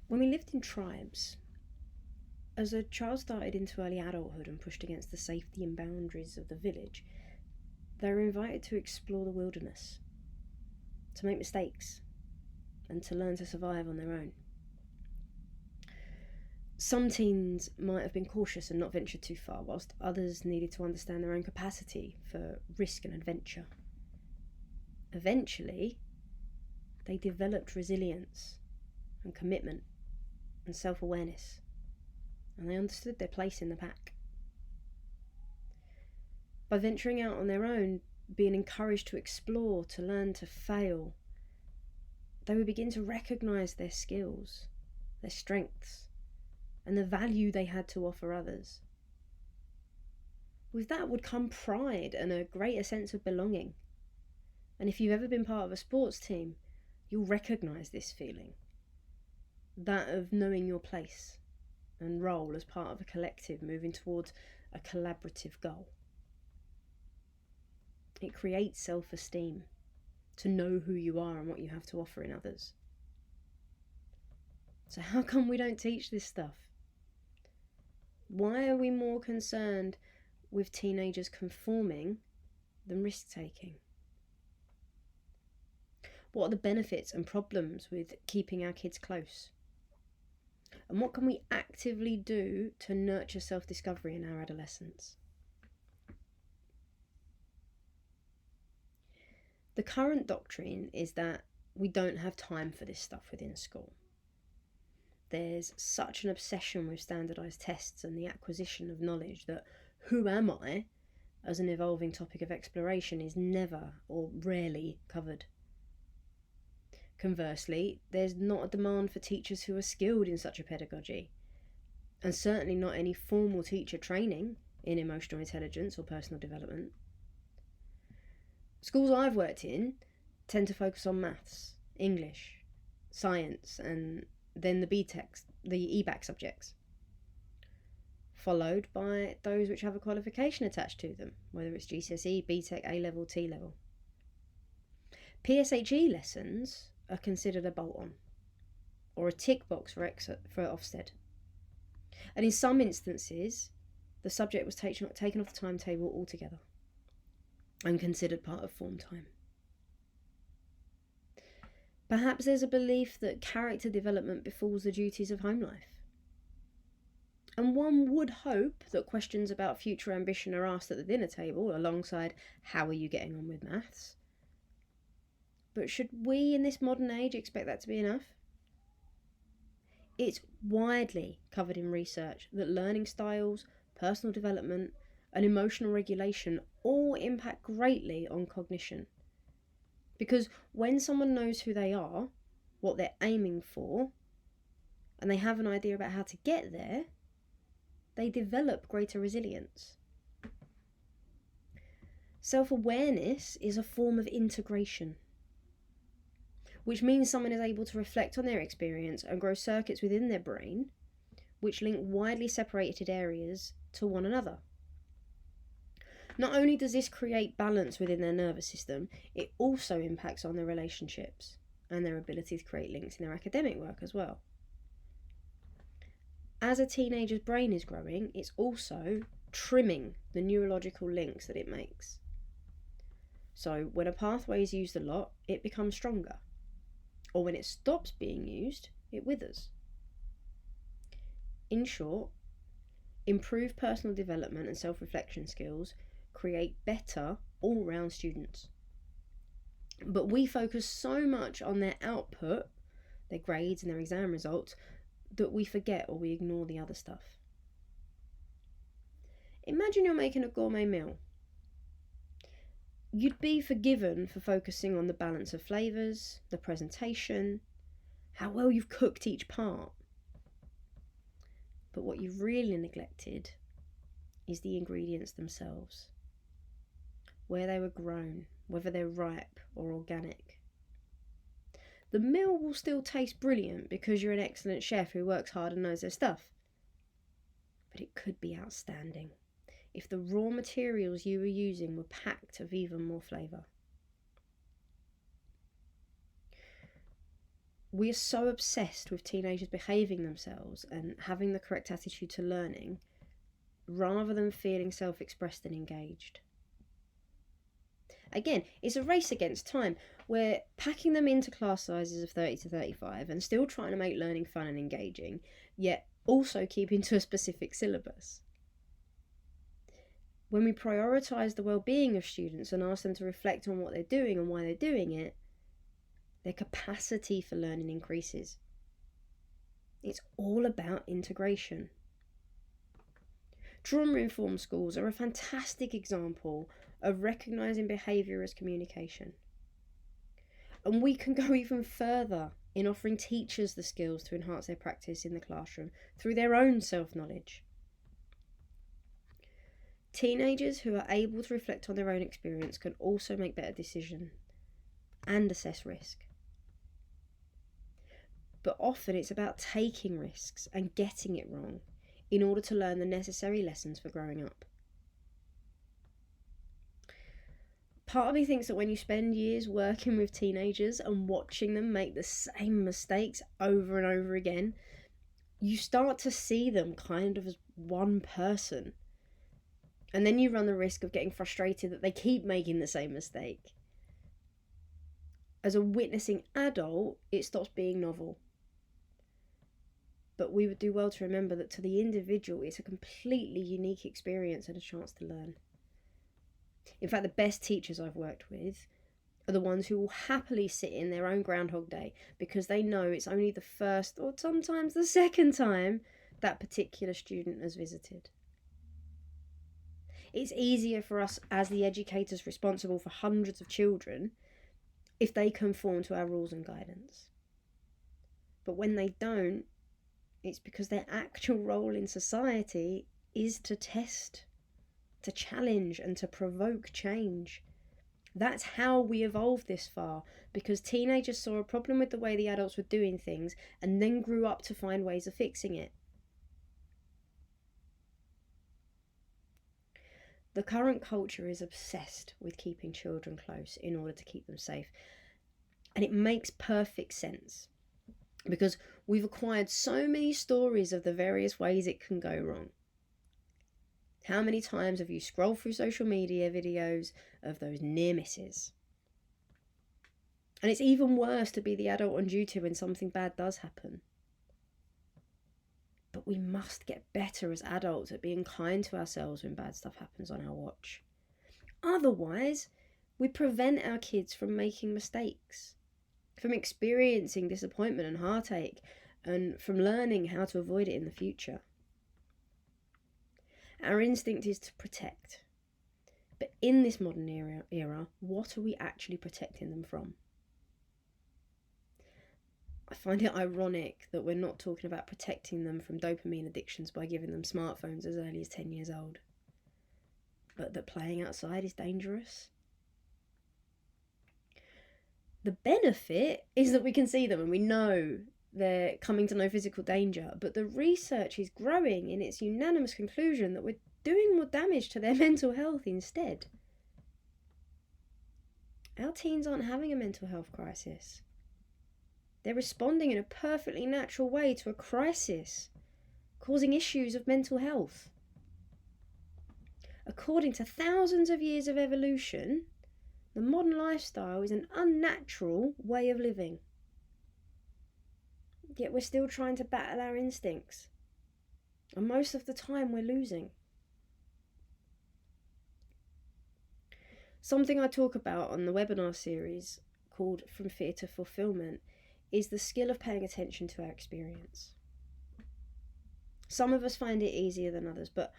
When we lived in tribes, as a child started into early adulthood and pushed against the safety and boundaries of the village, they were invited to explore the wilderness, to make mistakes, and to learn to survive on their own. Some teens might have been cautious and not ventured too far, whilst others needed to understand their own capacity for risk and adventure. Eventually, they developed resilience and commitment and self-awareness, and they understood their place in the pack. By venturing out on their own, being encouraged to explore, to learn, to fail, they would begin to recognise their skills, their strengths, and the value they had to offer others. With that would come pride and a greater sense of belonging. And if you've ever been part of a sports team, you'll recognise this feeling. That of knowing your place and role as part of a collective moving towards a collaborative goal. It creates self-esteem, to know who you are and what you have to offer in others. So how come we don't teach this stuff? Why are we more concerned with teenagers conforming than risk-taking? What are the benefits and problems with keeping our kids close? And what can we actively do to nurture self-discovery in our adolescence? The current doctrine is that we don't have time for this stuff within school. There's such an obsession with standardised tests and the acquisition of knowledge that who am I, as an evolving topic of exploration, is never or rarely covered. Conversely, there's not a demand for teachers who are skilled in such a pedagogy, and certainly not any formal teacher training in emotional intelligence or personal development. Schools I've worked in tend to focus on maths, English, science, and then the EBAC subjects, followed by those which have a qualification attached to them, whether it's GCSE, BTEC, A-level, T-level. PSHE lessons are considered a bolt-on, or a tick box for Ofsted. And in some instances, the subject was taken off the timetable altogether and considered part of form time. Perhaps there's a belief that character development befalls the duties of home life. And one would hope that questions about future ambition are asked at the dinner table alongside how are you getting on with maths. But should we in this modern age expect that to be enough? It's widely covered in research that learning styles, personal development, and emotional regulation all impact greatly on cognition. Because when someone knows who they are, what they're aiming for, and they have an idea about how to get there, they develop greater resilience. Self-awareness is a form of integration, which means someone is able to reflect on their experience and grow circuits within their brain which link widely separated areas to one another. Not only does this create balance within their nervous system, it also impacts on their relationships and their ability to create links in their academic work as well. As a teenager's brain is growing, it's also trimming the neurological links that it makes. So when a pathway is used a lot, it becomes stronger. Or when it stops being used, it withers. In short, improved personal development and self-reflection skills create better all-round students. But we focus so much on their output, their grades and their exam results, that we forget or we ignore the other stuff. Imagine you're making a gourmet meal. You'd be forgiven for focusing on the balance of flavours, the presentation, how well you've cooked each part. But what you've really neglected is the ingredients themselves. Where they were grown, whether they're ripe or organic. The meal will still taste brilliant because you're an excellent chef who works hard and knows their stuff. But it could be outstanding if the raw materials you were using were packed of even more flavour. We are so obsessed with teenagers behaving themselves and having the correct attitude to learning, rather than feeling self-expressed and engaged. Again, it's a race against time. We're packing them into class sizes of 30 to 35 and still trying to make learning fun and engaging, yet also keeping to a specific syllabus. When we prioritise the well-being of students and ask them to reflect on what they're doing and why they're doing it, their capacity for learning increases. It's all about integration. Trauma-informed schools are a fantastic example of recognising behaviour as communication. And we can go even further in offering teachers the skills to enhance their practice in the classroom through their own self-knowledge. Teenagers who are able to reflect on their own experience can also make better decisions and assess risk. But often it's about taking risks and getting it wrong in order to learn the necessary lessons for growing up. Part of me thinks that when you spend years working with teenagers and watching them make the same mistakes over and over again, you start to see them kind of as one person. And then you run the risk of getting frustrated that they keep making the same mistake. As a witnessing adult, it stops being novel. But we would do well to remember that to the individual, it's a completely unique experience and a chance to learn. In fact, the best teachers I've worked with are the ones who will happily sit in their own Groundhog Day because they know it's only the first or sometimes the second time that particular student has visited. It's easier for us as the educators responsible for hundreds of children if they conform to our rules and guidance. But when they don't, it's because their actual role in society is to test, to challenge, and to provoke change. That's how we evolved this far, because teenagers saw a problem with the way the adults were doing things and then grew up to find ways of fixing it. The current culture is obsessed with keeping children close in order to keep them safe. And it makes perfect sense because we've acquired so many stories of the various ways it can go wrong. How many times have you scrolled through social media videos of those near misses? And it's even worse to be the adult on duty when something bad does happen. But we must get better as adults at being kind to ourselves when bad stuff happens on our watch. Otherwise, we prevent our kids from making mistakes, from experiencing disappointment and heartache, and from learning how to avoid it in the future. Our instinct is to protect. But in this modern era, what are we actually protecting them from? I find it ironic that we're not talking about protecting them from dopamine addictions by giving them smartphones as early as 10 years old, but that playing outside is dangerous. The benefit is that we can see them and we know they're coming to no physical danger, but the research is growing in its unanimous conclusion that we're doing more damage to their mental health instead. Our teens aren't having a mental health crisis. They're responding in a perfectly natural way to a crisis, causing issues of mental health. According to thousands of years of evolution, the modern lifestyle is an unnatural way of living. Yet we're still trying to battle our instincts. And most of the time we're losing. Something I talk about on the webinar series called From Fear to Fulfilment is the skill of paying attention to our experience. Some of us find it easier than others, but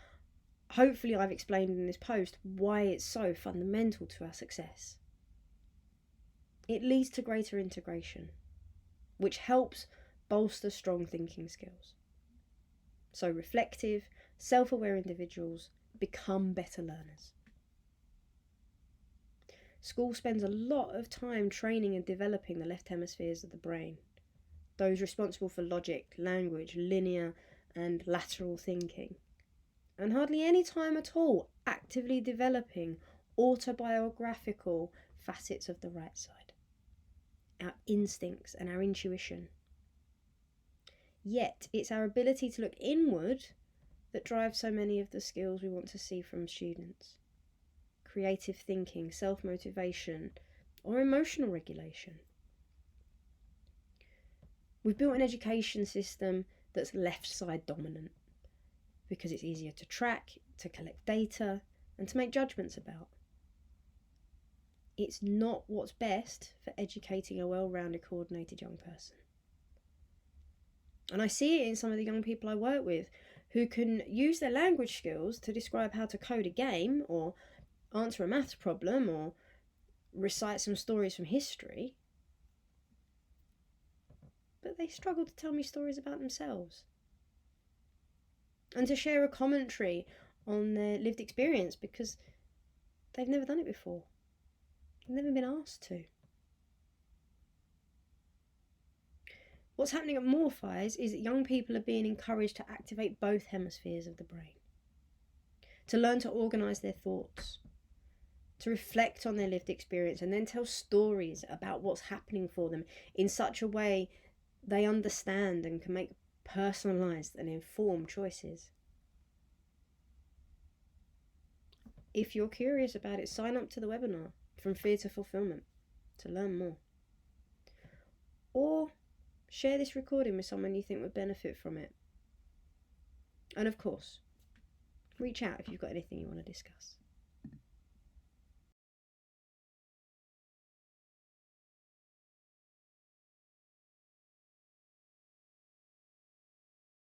hopefully I've explained in this post why it's so fundamental to our success. It leads to greater integration, which helps bolster strong thinking skills. So reflective, self-aware individuals become better learners. School spends a lot of time training and developing the left hemispheres of the brain, those responsible for logic, language, linear and lateral thinking, and hardly any time at all actively developing autobiographical facets of the right side. our instincts, and our intuition. Yet, it's our ability to look inward that drives so many of the skills we want to see from students. Creative thinking, self-motivation, or emotional regulation. We've built an education system that's left side dominant because it's easier to track, to collect data, and to make judgments about. It's not what's best for educating a well-rounded, coordinated young person. And I see it in some of the young people I work with who can use their language skills to describe how to code a game or answer a maths problem or recite some stories from history, but they struggle to tell me stories about themselves and to share a commentary on their lived experience because they've never done it before. They've never been asked to. What's happening at Morphize is that young people are being encouraged to activate both hemispheres of the brain, to learn to organise their thoughts, to reflect on their lived experience, and then tell stories about what's happening for them in such a way they understand and can make personalised and informed choices. If you're curious about it, sign up to the webinar From Fear to Fulfilment to learn more. Or share this recording with someone you think would benefit from it. And of course, reach out if you've got anything you want to discuss.